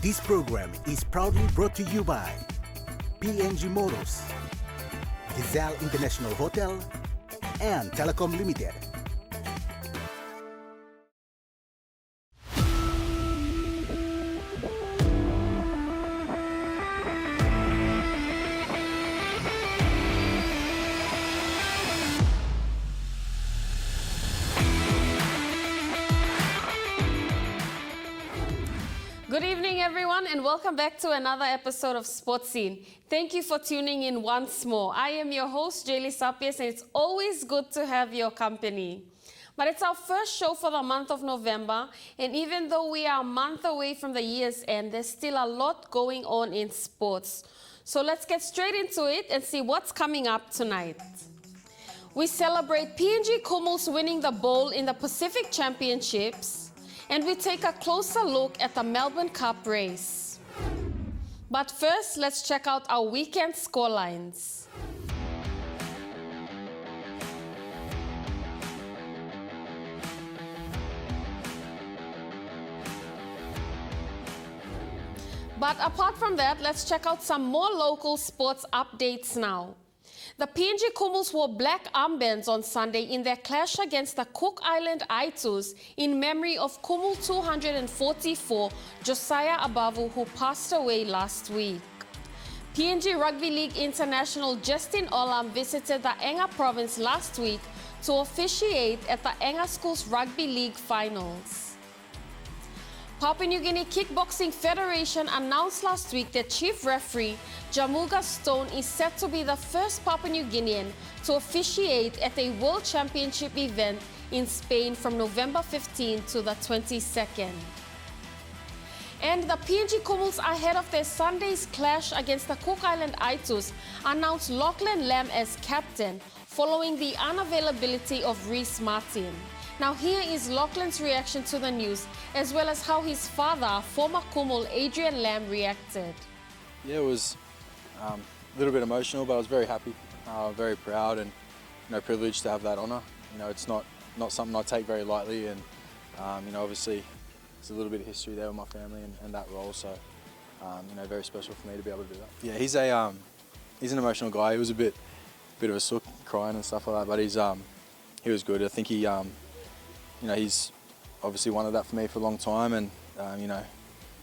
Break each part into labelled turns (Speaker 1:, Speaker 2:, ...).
Speaker 1: This program is proudly brought to you by PNG Motors, Gazelle International Hotel, and Telecom Limited.
Speaker 2: Good evening, everyone, and welcome back to another episode of Sports Scene. Thank you for tuning in once more. I am your host, Jaylee Sapies, and it's always good to have your company. But it's our first show for the month of November, and even though we are a month away from the year's end, there's still a lot going on in sports. So let's get straight into it and see what's coming up tonight. We celebrate PNG Kumul's winning the bowl in the Pacific Championships, and we take a closer look at the Melbourne Cup race. But first, let's check out our weekend scorelines. But apart from that, let's check out some more local sports updates now. The PNG Kumuls wore black armbands on Sunday in their clash against the Cook Island Aitus in memory of Kumul 244 Josiah Abavu, who passed away last week. PNG Rugby League International Justin Olam visited the Enga province last week to officiate at the Enga Schools Rugby League finals. Papua New Guinea Kickboxing Federation announced last week that Chief Referee Jamuga Stone is set to be the first Papua New Guinean to officiate at a World Championship event in Spain from November 15 to the 22nd. And the PNG Kumuls, ahead of their Sunday's clash against the Cook Island Aitus, announced Lachlan Lamb as captain following the unavailability of Reese Martin. Now here is Lachlan's reaction to the news, as well as how his father, former Kumul Adrian Lamb, reacted.
Speaker 3: Yeah, it was a little bit emotional, but I was very happy, very proud, and privileged to have that honour. It's not something I take very lightly, and obviously there's a little bit of history there with my family and that role, so very special for me to be able to do that. Yeah, he's an emotional guy. He was a bit of a sook, crying and stuff like that, but he was good. I think he's obviously wanted that for me for a long time, and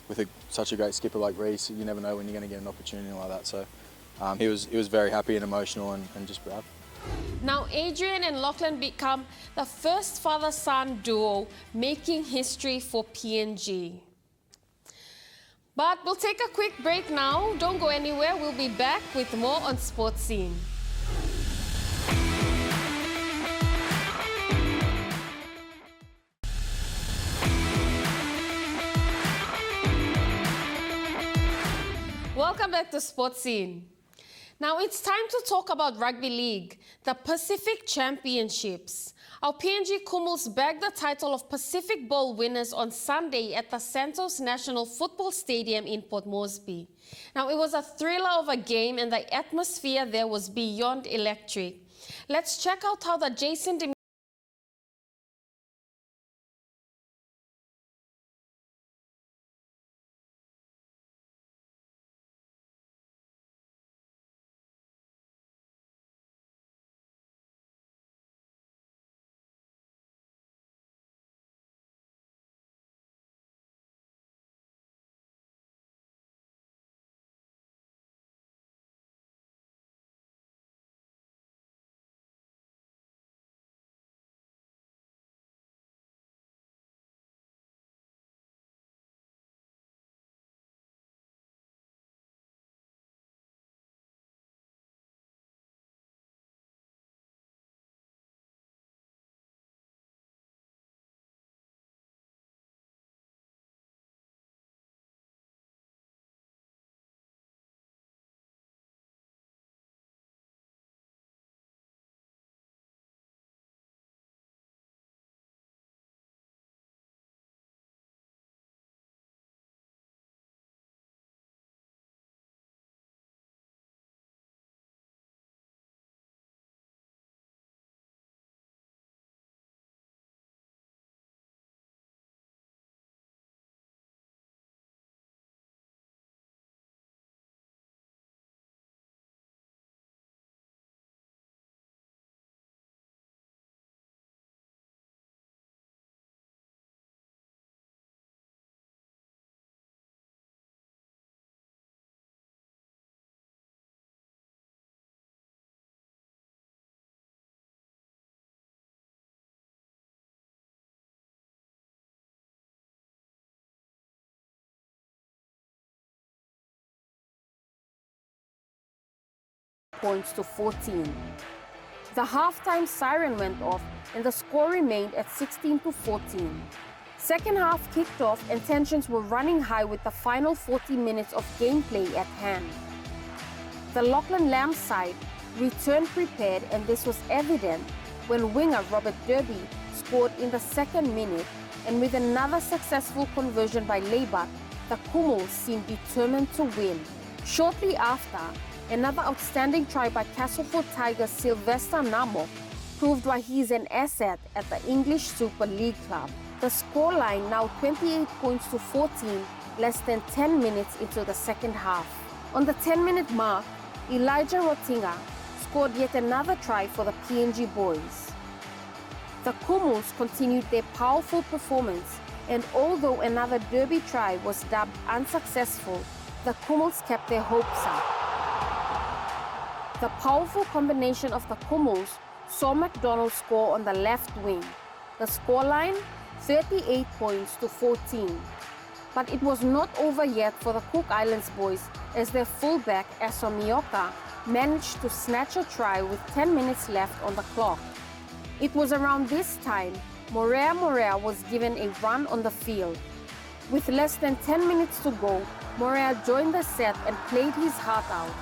Speaker 3: with such a great skipper like Reese, you never know when you're going to get an opportunity like that. So he was very happy and emotional and just proud.
Speaker 2: Now Adrian and Lachlan become the first father-son duo making history for PNG. But we'll take a quick break now. Don't go anywhere. We'll be back with more on Sports Scene. Welcome back to Sports Scene. Now it's time to talk about Rugby League, the Pacific Championships. Our PNG Kumuls bagged the title of Pacific Bowl winners on Sunday at the Santos National Football Stadium in Port Moresby. Now it was a thriller of a game, and the atmosphere there was beyond electric. Let's check out how the Jason
Speaker 4: points to 14. The halftime siren went off and the score remained at 16 to 14. Second half kicked off and tensions were running high with the final 40 minutes of gameplay at hand. The Lachlan Lambs side returned prepared, and this was evident when winger Robert Derby scored in the second minute, and with another successful conversion by Leibat, the Kumals seemed determined to win. Shortly after, another outstanding try by Castleford Tigers Sylvester Namo proved why he's an asset at the English Super League club. The scoreline now 28 points to 14, less than 10 minutes into the second half. On the 10-minute mark, Elijah Rotinga scored yet another try for the PNG boys. The Kumals continued their powerful performance, and although another derby try was dubbed unsuccessful, the Kumals kept their hopes up. The powerful combination of the Kumals saw McDonald score on the left wing. The scoreline, 38 points to 14. But it was not over yet for the Cook Islands boys, as their fullback Asomioka managed to snatch a try with 10 minutes left on the clock. It was around this time Morea was given a run on the field. With less than 10 minutes to go, Morea joined the set and played his heart out.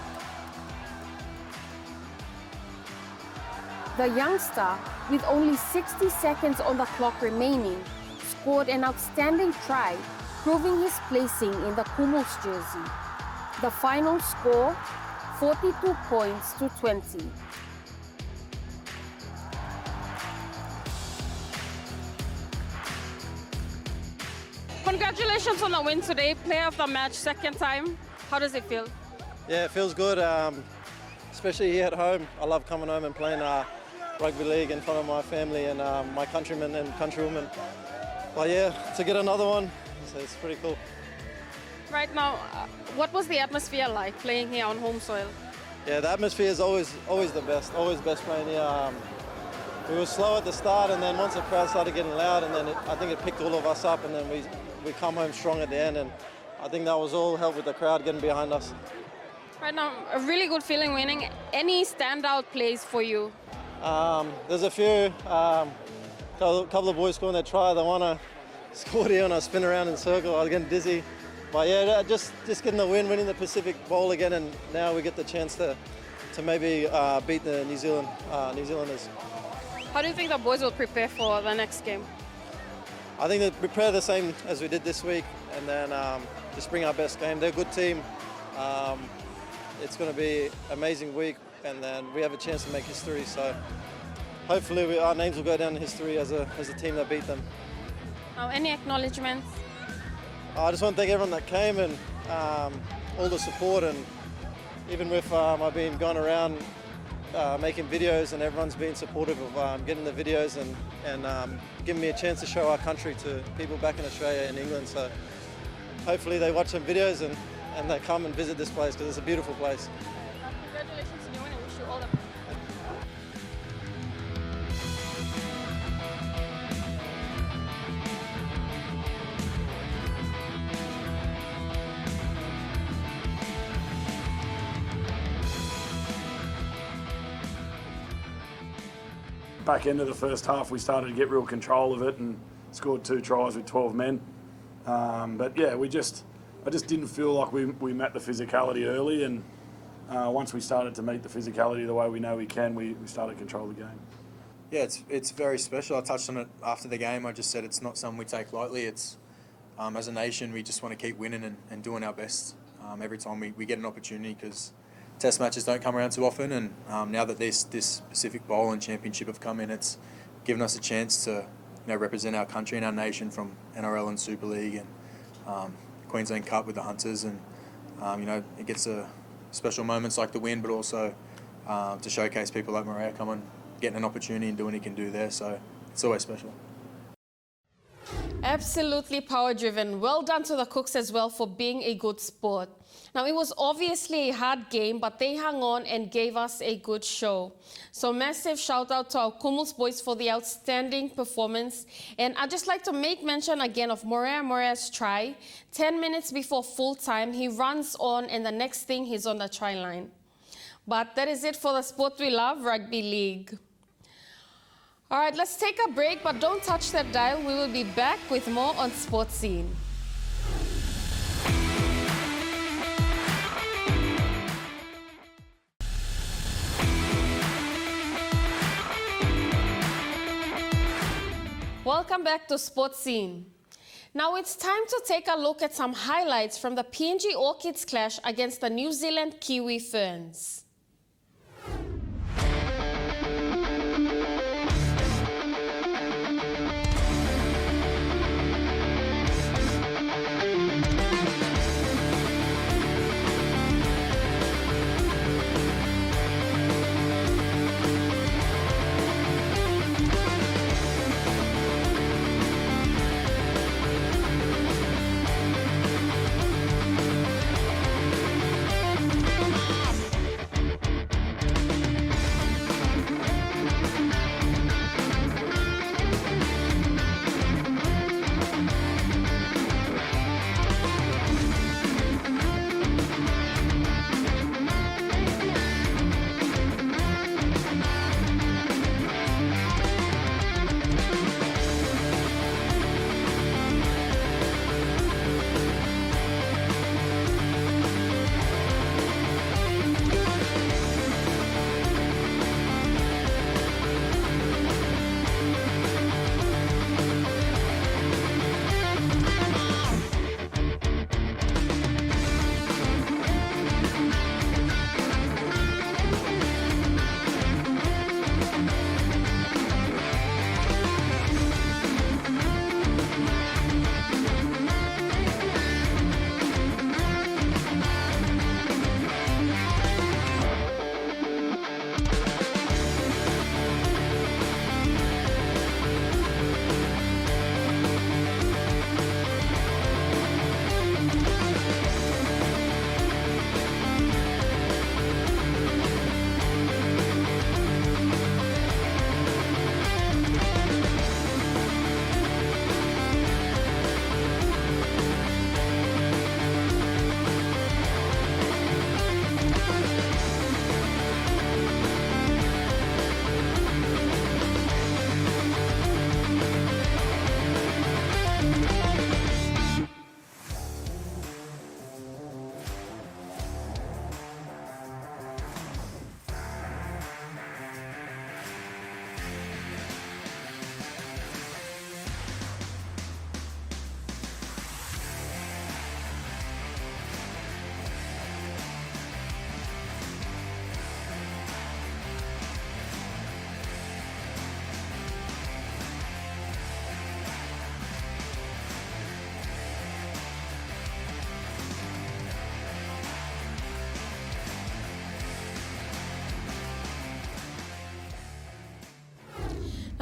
Speaker 4: The youngster, with only 60 seconds on the clock remaining, scored an outstanding try, proving his placing in the Kumals jersey. The final score, 42 points to 20.
Speaker 2: Congratulations on the win today, player of the match, second time. How does it feel?
Speaker 5: Yeah, it feels good, especially here at home. I love coming home and playing rugby league in front of my family and my countrymen and countrywomen. But yeah, to get another one, so it's pretty cool.
Speaker 2: Right now, what was the atmosphere like playing here on home soil?
Speaker 5: Yeah, the atmosphere is always the best, always best playing here. We were slow at the start, and then once the crowd started getting loud, and then I think it picked all of us up, and then we come home strong at the end, and I think that was all helped with the crowd getting behind us.
Speaker 2: Right now, a really good feeling winning. Any standout plays for you?
Speaker 5: There's a few. Couple of boys scoring their try. The one I scored here and I spin around in a circle. I was getting dizzy. But yeah, just getting the win, winning the Pacific Bowl again, and now we get the chance to maybe beat the New Zealanders.
Speaker 2: How do you think the boys will prepare for the next game?
Speaker 5: I think they prepare the same as we did this week, and then just bring our best game. They're a good team. It's going to be an amazing week, and then we have a chance to make history. So hopefully our names will go down in history as a team that beat them.
Speaker 2: Now, any acknowledgements?
Speaker 5: I just want to thank everyone that came and all the support, and even with I've been going around making videos, and everyone's been supportive of getting the videos and giving me a chance to show our country to people back in Australia and England. So hopefully they watch some videos and they come and visit this place, because it's a beautiful place.
Speaker 2: Congratulations on your win, and wish you all the best.
Speaker 6: Back end of the first half, we started to get real control of it and scored 2 tries with 12 men. But yeah, I just didn't feel like we met the physicality early, and once we started to meet the physicality the way we know we can, we started to control the game.
Speaker 3: Yeah, it's very special. I touched on it after the game. I just said it's not something we take lightly. It's as a nation, we just want to keep winning and doing our best every time we get an opportunity, because Test matches don't come around too often, and now that this Pacific Bowl and Championship have come in, it's given us a chance to represent our country and our nation from NRL and Super League and Queensland Cup with the Hunters, and it gets special moments like the win, but also to showcase people like Morea coming, getting an opportunity and doing what he can do there. So it's always special.
Speaker 2: Absolutely power-driven. Well done to the Cooks as well for being a good sport. Now, it was obviously a hard game, but they hung on and gave us a good show. So massive shout out to our Kumals boys for the outstanding performance. And I'd just like to make mention again of Morea's try. 10 minutes before full time, he runs on, and the next thing he's on the try line. But that is it for the sport we love, Rugby League. All right, let's take a break, but don't touch that dial. We will be back with more on Sports Scene. Welcome back to Sports Scene. Now it's time to take a look at some highlights from the PNG Orchids clash against the New Zealand Kiwi Ferns.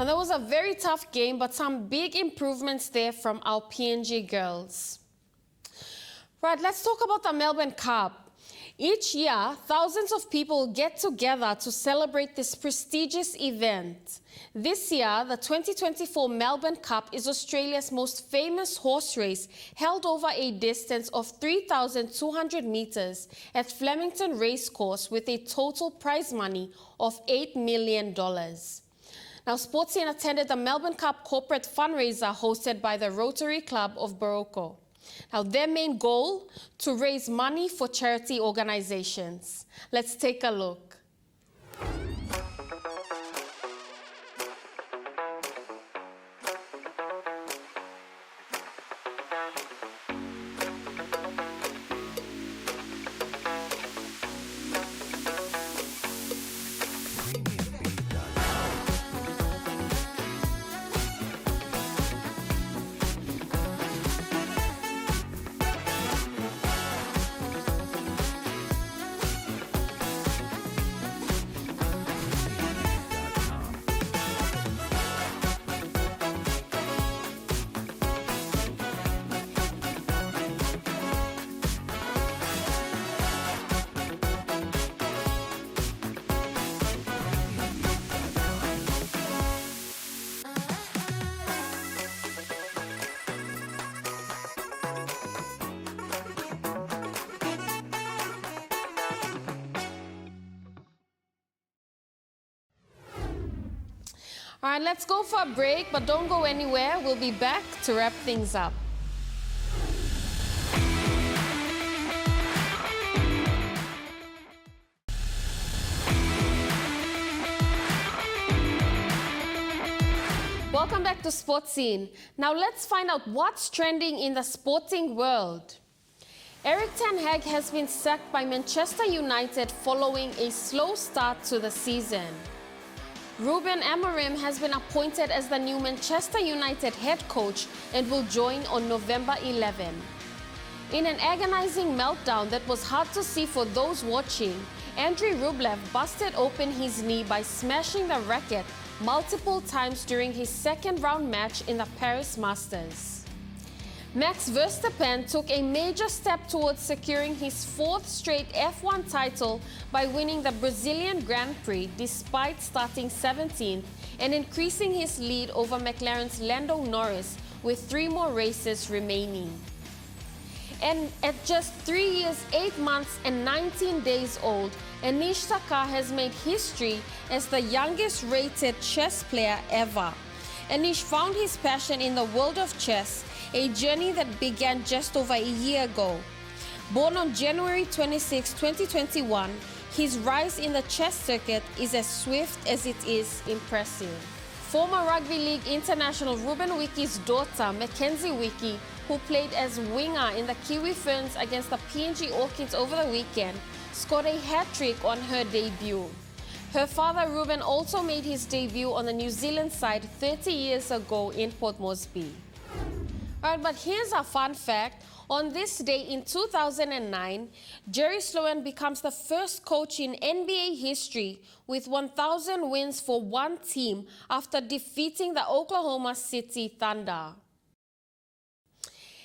Speaker 2: Now, that was a very tough game, but some big improvements there from our PNG girls. Right, let's talk about the Melbourne Cup. Each year, thousands of people get together to celebrate this prestigious event. This year, the 2024 Melbourne Cup is Australia's most famous horse race, held over a distance of 3,200 meters at Flemington Racecourse with a total prize money of $8 million. Now, Sportscene attended the Melbourne Cup corporate fundraiser hosted by the Rotary Club of Boroko. Now, their main goal, to raise money for charity organizations. Let's take a look. All right, let's go for a break, but don't go anywhere. We'll be back to wrap things up. Welcome back to Sports Scene. Now let's find out what's trending in the sporting world. Erik ten Hag has been sacked by Manchester United following a slow start to the season. Ruben Amorim has been appointed as the new Manchester United head coach and will join on November 11. In an agonizing meltdown that was hard to see for those watching, Andriy Rublev busted open his knee by smashing the racket multiple times during his second-round match in the Paris Masters. Max Verstappen took a major step towards securing his fourth straight F1 title by winning the Brazilian Grand Prix despite starting 17th and increasing his lead over McLaren's Lando Norris with 3 more races remaining. And at just 3 years, 8 months and 19 days old, Anish Sarkar has made history as the youngest rated chess player ever. Anish found his passion in the world of chess, a journey that began just over a year ago. Born on January 26, 2021, his rise in the chess circuit is as swift as it is impressive. Former Rugby League international Ruben Wiki's daughter, Mackenzie Wiki, who played as winger in the Kiwi Ferns against the PNG Orchids over the weekend, scored a hat-trick on her debut. Her father, Ruben, also made his debut on the New Zealand side 30 years ago in Port Moresby. All right, but here's a fun fact. On this day in 2009, Jerry Sloan becomes the first coach in NBA history with 1,000 wins for one team after defeating the Oklahoma City Thunder.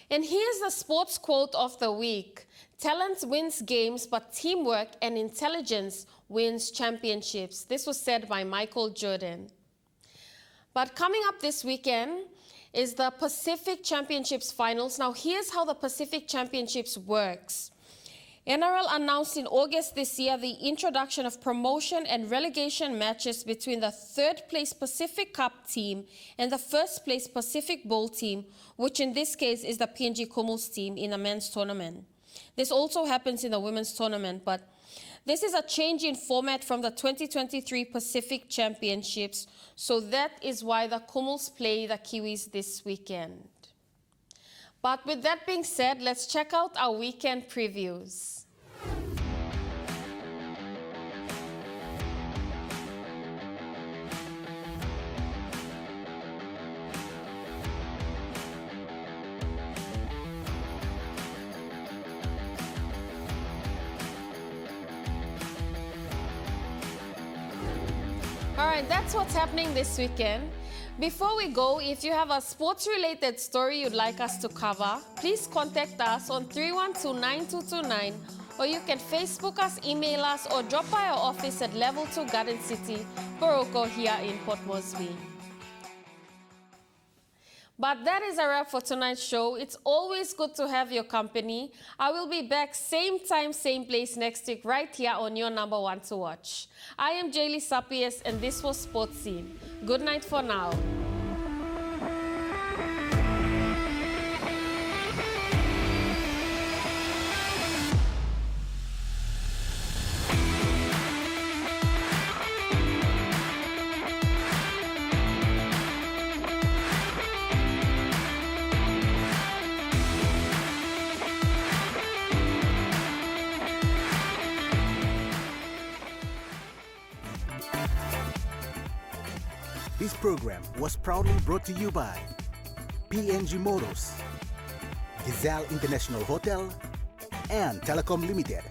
Speaker 2: And here's the sports quote of the week. Talent wins games, but teamwork and intelligence wins championships. This was said by Michael Jordan. But coming up this weekend is the Pacific Championships Finals. Now, here's how the Pacific Championships works. NRL announced in August this year the introduction of promotion and relegation matches between the third-place Pacific Cup team and the first-place Pacific Bowl team, which in this case is the PNG Kumuls team in the men's tournament. This also happens in the women's tournament, but this is a change in format from the 2023 Pacific Championships, so that is why the Kumuls play the Kiwis this weekend. But with that being said, let's check out our weekend previews. All right, that's what's happening this weekend. Before we go, if you have a sports-related story you'd like us to cover, please contact us on 312-9229, or you can Facebook us, email us, or drop by our office at Level 2 Garden City, Boroko, here in Port Moresby. But that is a wrap for tonight's show. It's always good to have your company. I will be back same time, same place next week right here on your number one to watch. I am Jaylee Sapies and this was Sports Scene. Good night for now.
Speaker 1: This program was proudly brought to you by PNG Motors, Gazelle International Hotel, and Telecom Limited.